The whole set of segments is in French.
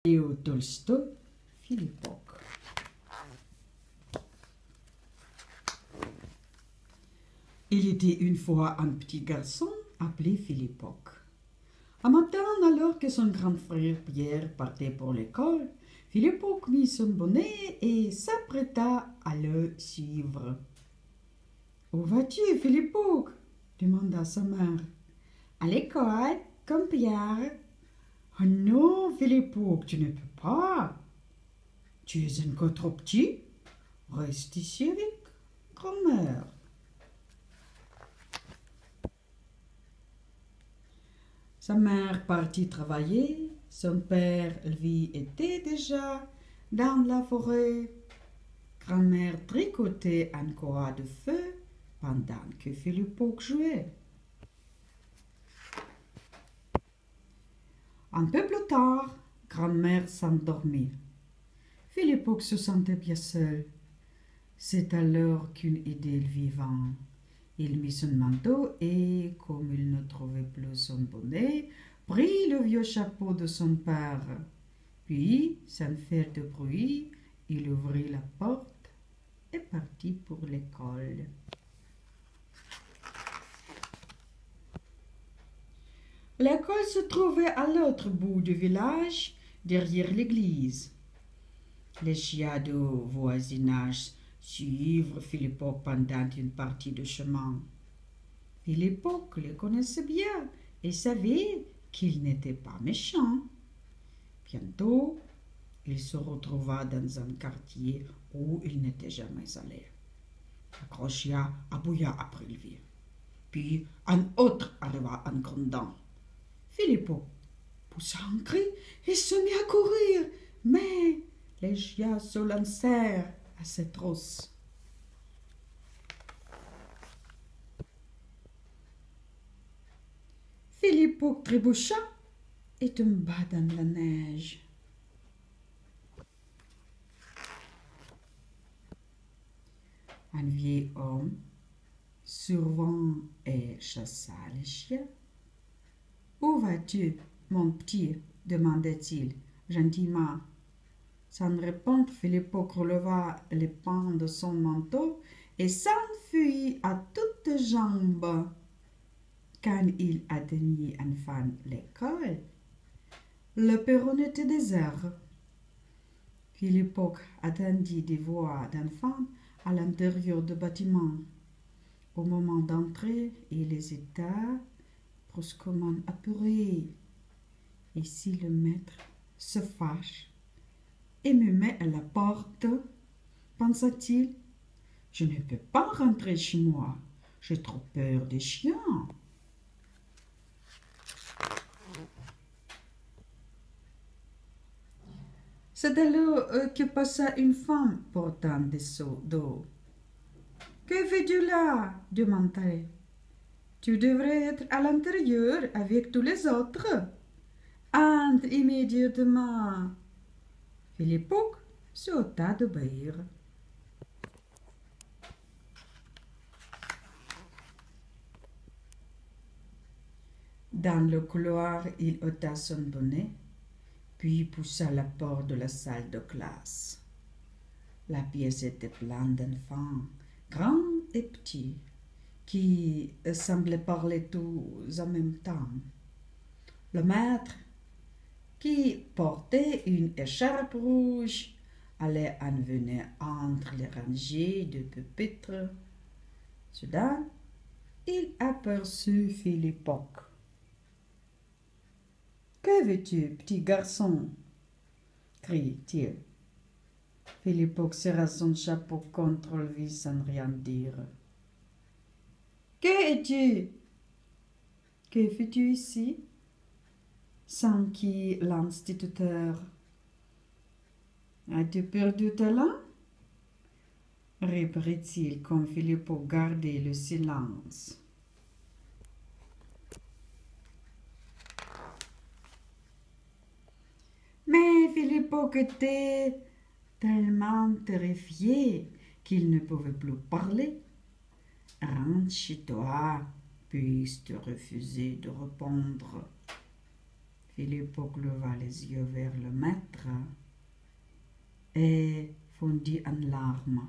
Léo Tolstoï, Philippoc. Il était une fois un petit garçon appelé Philippoc. Un matin, alors que son grand frère Pierre partait pour l'école, Philippoc mit son bonnet et s'apprêta à le suivre. « Où vas-tu, Philippoc ?» demanda sa mère. « À l'école, comme Pierre. »« Oh non, Philippoc, tu ne peux pas. Tu es encore trop petit. Reste ici avec grand-mère. » Sa mère partit travailler. Son père, lui, était déjà dans la forêt. Grand-mère tricotait un coin de feu pendant que Philippoc jouait. Un peu plus tard, grand-mère s'endormit. Philippoc se sentait bien seul. C'est alors qu'une idée lui vint. Il mit son manteau et, comme il ne trouvait plus son bonnet, prit le vieux chapeau de son père. Puis, sans faire de bruit, il ouvrit la porte et partit pour l'école. L'école se trouvait à l'autre bout du village, derrière l'église. Les chiens du voisinage suivirent Philippoc pendant une partie de chemin. Philippoc le connaissait bien et savait qu'il n'était pas méchant. Bientôt, il se retrouva dans un quartier où il n'était jamais allé. Un gros chien aboya après lui. Puis un autre arriva en grondant. Philippoc poussa un cri et se mit à courir, mais les chiens se lancèrent à ses trousses. Philippoc trébucha et tomba dans la neige. Un vieil homme survint et chassa les chiens. « Où vas-tu, mon petit ?» demanda-t-il gentiment. Sans répondre, Philippoc releva les pans de son manteau et s'enfuit à toutes jambes. Quand il atteignit enfin l'école, le perron était désert. Philippoc attendit des voix d'enfants à l'intérieur du bâtiment. Au moment d'entrer, il hésita, brusquement apeuré. Et si le maître se fâche et me met à la porte, pensa-t-il, je ne peux pas rentrer chez moi, j'ai trop peur des chiens. C'est alors que passa une femme portant des seaux d'eau. « Que fais-tu là ?» demanda-t-elle. « Tu devrais être à l'intérieur avec tous les autres. Entre immédiatement. » Philippoc se ôta d'obéir. Dans le couloir, il ôta son bonnet, puis poussa la porte de la salle de classe. La pièce était pleine d'enfants, grands et petits, qui semblaient parler tous en même temps. Le maître, qui portait une écharpe rouge, allait en venait entre les rangées de pupitres. Soudain, il aperçut Philippoc. « Que veux-tu, petit garçon ?» crie-t-il. Philippoc serra son chapeau contre lui sans rien dire. « Que es-tu ? Que fais-tu ici ?» s'enquit l'instituteur. « As-tu perdu ta langue ?» reprit-il quand Philippoc gardait le silence. Mais Philippoc était tellement terrifié qu'il ne pouvait plus parler. « Rentre chez toi, puisse-tu refuser de répondre. » Philippoc leva les yeux vers le maître et fondit en larmes.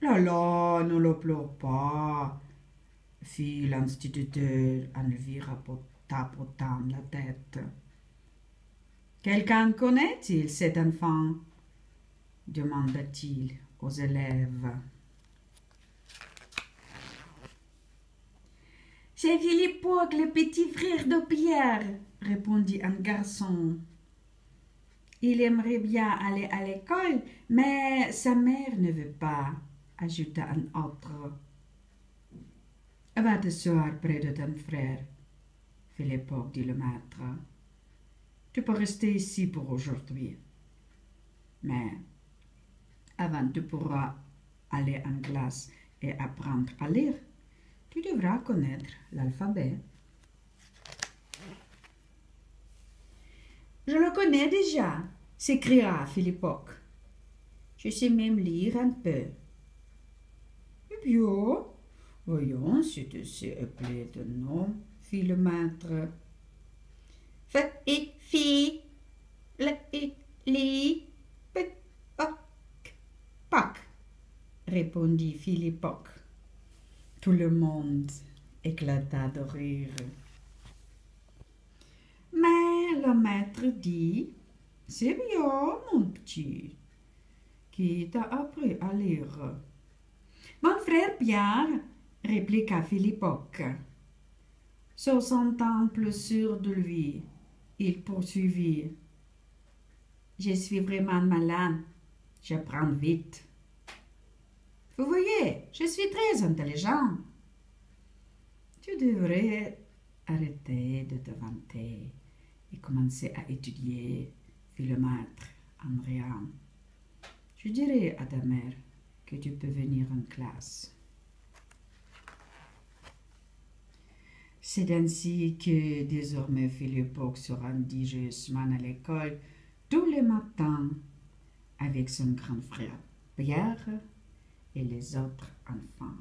Là, là, ne le pleure pas, fit l'instituteur en lui tapotant la tête. Quelqu'un connaît-il cet enfant? Demanda-t-il aux élèves. C'est Philippoque, le petit frère de Pierre, répondit un garçon. Il aimerait bien aller à l'école, mais sa mère ne veut pas, ajouta un autre. Va t'asseoir près de ton frère, Philippoque, dit le maître. Tu peux rester ici pour aujourd'hui. Mais avant tu pourras aller en classe et apprendre à lire, tu devras connaître l'alphabet. Je le connais déjà, s'écria Philippoque. Je sais même lire un peu. Eh bien, voyons si tu sais appeler ton nom, fit le maître. Fi, li, Pâques, répondit Philippoque. Tout le monde éclata de rire. Mais le maître dit, c'est bien, mon petit, qui t'a appris à lire. Mon frère Pierre, répliqua Philippoque. Se sentant plus sûr de lui, il poursuivit. Je suis vraiment malin, j'apprends vite. Vous voyez, je suis très intelligent. Tu devrais arrêter de te vanter et commencer à étudier, fit le maître en riant. Je dirai à ta mère que tu peux venir en classe. C'est ainsi que désormais Philippoque se rendit joyeusement à l'école tous les matins avec son grand frère Pierre et les autres enfants.